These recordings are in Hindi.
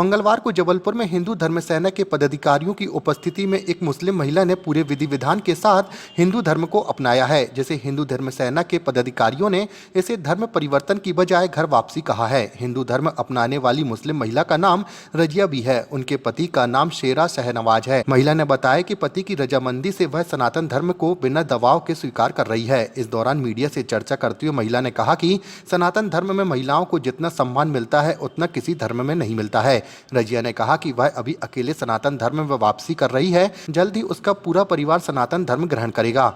मंगलवार को जबलपुर में हिंदू धर्म सेना के पदाधिकारियों की उपस्थिति में एक मुस्लिम महिला ने पूरे विधि विधान के साथ हिंदू धर्म को अपनाया है। जैसे हिंदू धर्म सेना के पदाधिकारियों ने इसे धर्म परिवर्तन की बजाय घर वापसी कहा है। हिंदू धर्म अपनाने वाली मुस्लिम महिला का नाम रजिया बी है। उनके पति का नाम शेरा शाहनवाज है। महिला ने बताया कि पति की रजामंदी से वह सनातन धर्म को बिना दबाव के स्वीकार कर रही है। इस दौरान मीडिया से चर्चा करते हुए महिला ने कहा कि सनातन धर्म में महिलाओं को जितना सम्मान मिलता है उतना किसी धर्म में नहीं मिलता है। रजिया ने कहा कि वह अभी अकेले सनातन धर्म में वापसी कर रही है। जल्द ही उसका पूरा परिवार सनातन धर्म ग्रहण करेगा।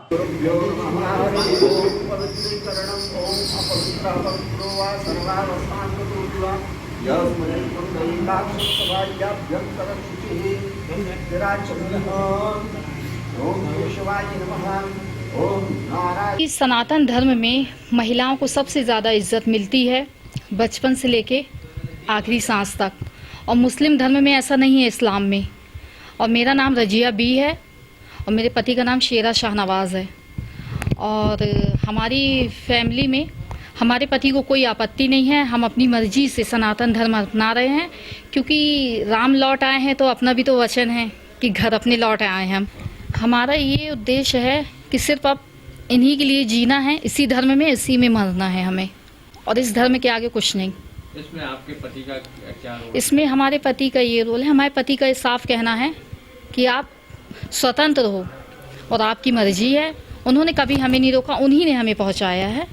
इस सनातन धर्म में महिलाओं को सबसे ज़्यादा इज्जत मिलती है, बचपन से लेके आखिरी सांस तक। और मुस्लिम धर्म में ऐसा नहीं है, इस्लाम में। और मेरा नाम रजिया बी है और मेरे पति का नाम शेरा शाहनवाज है। और हमारी फैमिली में हमारे पति को कोई आपत्ति नहीं है। हम अपनी मर्जी से सनातन धर्म अपना रहे हैं, क्योंकि राम लौट आए हैं तो अपना भी तो वचन है कि घर अपने लौट आए हैं। हमारा ये उद्देश्य है कि सिर्फ अब इन्हीं के लिए जीना है, इसी धर्म में, इसी में मरना है हमें, और इस धर्म के आगे कुछ नहीं। इसमें आपके पति का क्या रोल? इसमें हमारे पति का ये रोल है। हमारे पति का ये साफ कहना है कि आप स्वतंत्र हो और आपकी मर्जी है। उन्होंने कभी हमें नहीं रोका, उन्हीं ने हमें पहुंचाया है।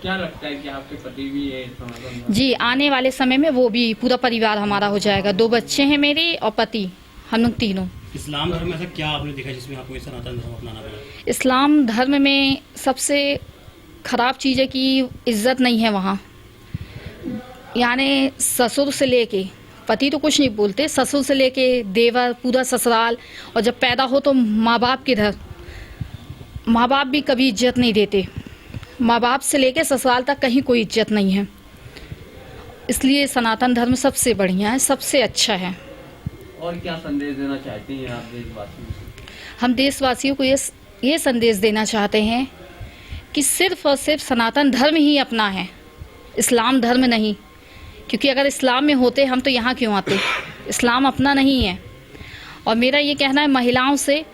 क्या लगता है कि आपके पति भी ये सनातन? जी, आने वाले समय में वो भी, पूरा परिवार हमारा हो जाएगा। 2 बच्चे हैं मेरे और पति, हम लोग तीनों। इस्लाम धर्म में ऐसा क्या आपने देखा जिसमें आपको सनातन धर्म अपनाना पड़ा? इस्लाम धर्म में सबसे खराब चीज़ है कि इज्जत नहीं है वहाँ। यानी ससुर से लेके, पति तो कुछ नहीं बोलते, ससुर से लेके देवर, पूरा ससुराल, और जब पैदा हो तो माँ बाप किधर, माँ बाप भी कभी इज्जत नहीं देते। माँ बाप से लेके ससुराल तक कहीं कोई इज्जत नहीं है। इसलिए सनातन धर्म सबसे बढ़िया है, सबसे अच्छा है। और क्या संदेश देना चाहती हैं आप देशवासियों को? हम देशवासियों को ये संदेश देना चाहते हैं कि सिर्फ और सिर्फ सनातन धर्म ही अपना है, इस्लाम धर्म नहीं। क्योंकि अगर इस्लाम में होते हम तो यहाँ क्यों आते? इस्लाम अपना नहीं है। और मेरा ये कहना है महिलाओं से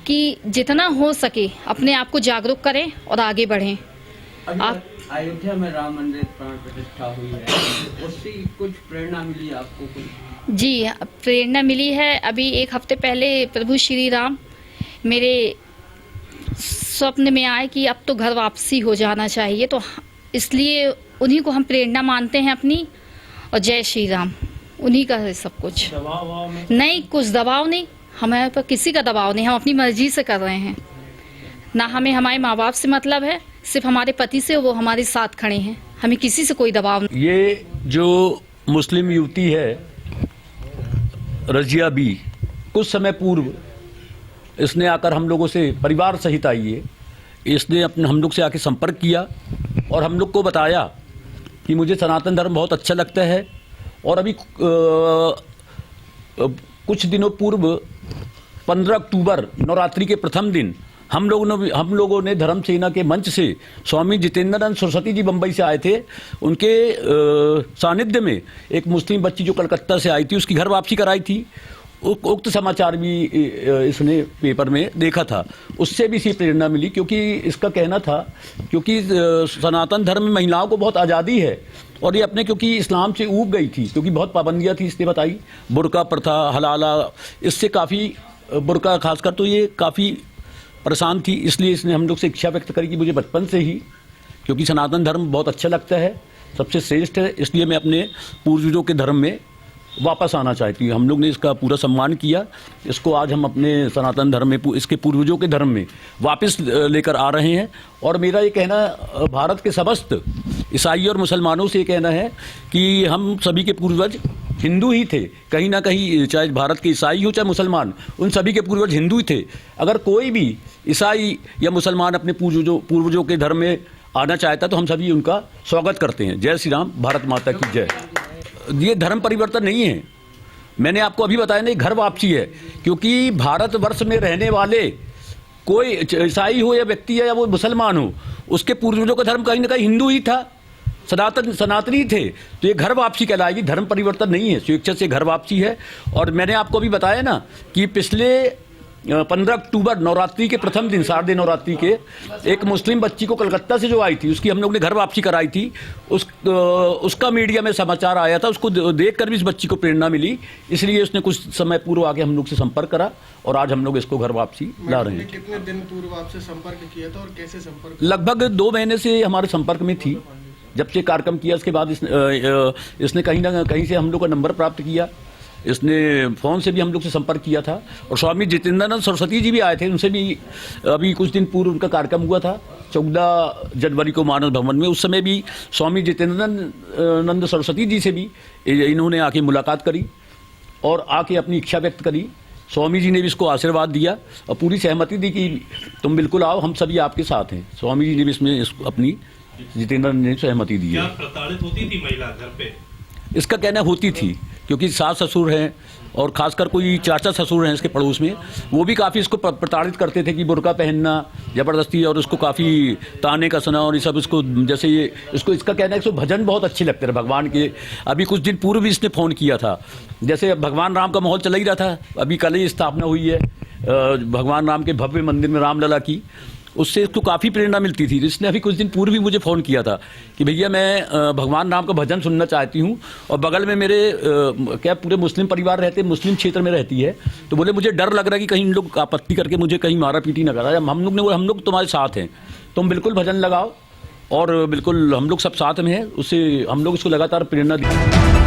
कि जितना हो सके अपने आप को जागरूक करें और आगे बढ़ें। आप अयोध्या में राम मंदिर प्राण प्रतिष्ठा हुई है, उससे कुछ प्रेरणा मिली आपको? कुछ जी, प्रेरणा मिली है। अभी 1 हफ्ते पहले प्रभु श्री राम मेरे स्वप्न में आए कि अब तो घर वापसी हो जाना चाहिए, तो इसलिए उन्हीं को हम प्रेरणा मानते हैं अपनी। और जय श्री राम, उन्हीं का है सब कुछ। दबाव में नहीं, कुछ दबाव नहीं, हमारे पर किसी का दबाव नहीं। हम अपनी मर्जी से कर रहे हैं ना। हमें हमारे माँ बाप से मतलब है, सिर्फ हमारे पति से, वो हमारे साथ खड़े हैं। हमें किसी से कोई दबाव नहीं। ये जो मुस्लिम युवती है रजिया बी, कुछ समय पूर्व इसने आकर हम लोगों से परिवार सहित आई है। इसने अपने हम लोग से आके संपर्क किया और हम लोग को बताया कि मुझे सनातन धर्म बहुत अच्छा लगता है। और अभी कुछ दिनों पूर्व 15 अक्टूबर नवरात्रि के प्रथम दिन हम लोगों ने धर्म सेना के मंच से स्वामी जितेंद्रानंद सरस्वती जी बम्बई से आए थे। उनके सानिध्य में एक मुस्लिम बच्ची जो कलकत्ता से आई थी, उसकी घर वापसी कराई थी। उक्त समाचार भी इसने पेपर में देखा था, उससे भी इसी प्रेरणा मिली। क्योंकि इसका कहना था क्योंकि सनातन धर्म में महिलाओं को बहुत आज़ादी है और ये अपने क्योंकि इस्लाम से ऊब गई थी, क्योंकि बहुत पाबंदियां थी इसने बताई, बुर्का प्रथा, हलाला, इससे काफ़ी, बुर्का खासकर तो ये काफ़ी परेशान थी। इसलिए इसने हम लोग से इच्छा व्यक्त करी कि मुझे बचपन से ही, क्योंकि सनातन धर्म बहुत अच्छा लगता है, सबसे श्रेष्ठ है, इसलिए मैं अपने पूर्वजों के धर्म में वापस आना चाहती हूँ। हम लोग ने इसका पूरा सम्मान किया। इसको आज हम अपने सनातन धर्म में, इसके पूर्वजों के धर्म में वापस लेकर आ रहे हैं। और मेरा ये कहना भारत के समस्त ईसाई और मुसलमानों से ये कहना है कि हम सभी के पूर्वज हिंदू ही थे, कहीं ना कहीं, चाहे भारत के ईसाई हो चाहे मुसलमान, उन सभी के पूर्वज हिंदू ही थे। अगर कोई भी ईसाई या मुसलमान अपने पूर्वजों के धर्म में आना चाहता तो हम सभी उनका स्वागत करते हैं। जय श्री राम, भारत माता की जय। ये धर्म परिवर्तन नहीं है, मैंने आपको अभी बताया नहीं, घर वापसी है। क्योंकि भारतवर्ष में रहने वाले कोई ईसाई हो या व्यक्ति है या वो मुसलमान हो, उसके पूर्वजों का धर्म कहीं ना कहीं हिंदू ही था। सनातनी थे तो ये घर वापसी कहलाएगी, धर्म परिवर्तन नहीं है, स्वेच्छा से घर वापसी है। और मैंने आपको अभी बताया ना कि पिछले 15 अक्टूबर नवरात्रि के प्रथम दिन, शारदीय नवरात्रि के, एक मुस्लिम बच्ची को कलकत्ता से जो आई थी उसकी हम लोग ने घर वापसी कराई थी। उसका मीडिया में समाचार आया था, उसको देखकर भी इस बच्ची को प्रेरणा मिली, इसलिए उसने कुछ समय पूर्व आके हम लोग से संपर्क करा और आज हम लोग इसको घर वापसी ला रहे हैं। कितने दिन पूर्व आपसे संपर्क किया था और कैसे संपर्क? लगभग 2 महीने से हमारे संपर्क में थी। जब से कार्यक्रम किया उसके बाद इसने कहीं ना कहीं से हम लोग का नंबर प्राप्त किया, इसने फ़ोन से भी हम लोग से संपर्क किया था। और स्वामी जितेंद्रानंद सरस्वती जी भी आए थे, उनसे भी अभी कुछ दिन पूर्व उनका कार्यक्रम हुआ था 14 जनवरी को मानस भवन में। उस समय भी स्वामी जितेंद्रानंद सरस्वती जी से भी इन्होंने आके मुलाकात करी और आके अपनी इच्छा व्यक्त करी। स्वामी जी ने भी इसको आशीर्वाद दिया और पूरी सहमति दी कि तुम बिल्कुल आओ, हम सभी आपके साथ हैं। स्वामी जी ने भी इसमें अपनी जितेंद्रानंद ने सहमति दी है। क्या प्रताड़ित होती थी महिला घर पे? इसका कहना होती थी, क्योंकि सास ससुर हैं और खासकर कोई चाचा ससुर हैं इसके पड़ोस में, वो भी काफ़ी इसको प्रताड़ित करते थे कि बुर्का पहनना ज़बरदस्ती, और उसको काफ़ी ताने कसना और ये सब। इसको जैसे ये इसका कहना है कि भजन बहुत अच्छे लगते थे भगवान के। अभी कुछ दिन पूर्व भी इसने फ़ोन किया था, जैसे भगवान राम का माहौल चला ही रहा था, अभी कल ही स्थापना हुई है भगवान राम के भव्य मंदिर में रामलला की, उससे इसको काफ़ी प्रेरणा मिलती थी। इसने अभी कुछ दिन पूर्व भी मुझे फ़ोन किया था कि भैया मैं भगवान राम का भजन सुनना चाहती हूँ, और बगल में मेरे क्या पूरे मुस्लिम परिवार रहते, मुस्लिम क्षेत्र में रहती है, तो बोले मुझे डर लग रहा है कि कहीं इन लोग आपत्ति करके मुझे कहीं मारा पीटी ना करा। हम लोग तुम्हारे साथ हैं, तुम बिल्कुल भजन लगाओ, और बिल्कुल हम लोग सब साथ में हैं। उससे हम लोग इसको लगातार प्रेरणा दी।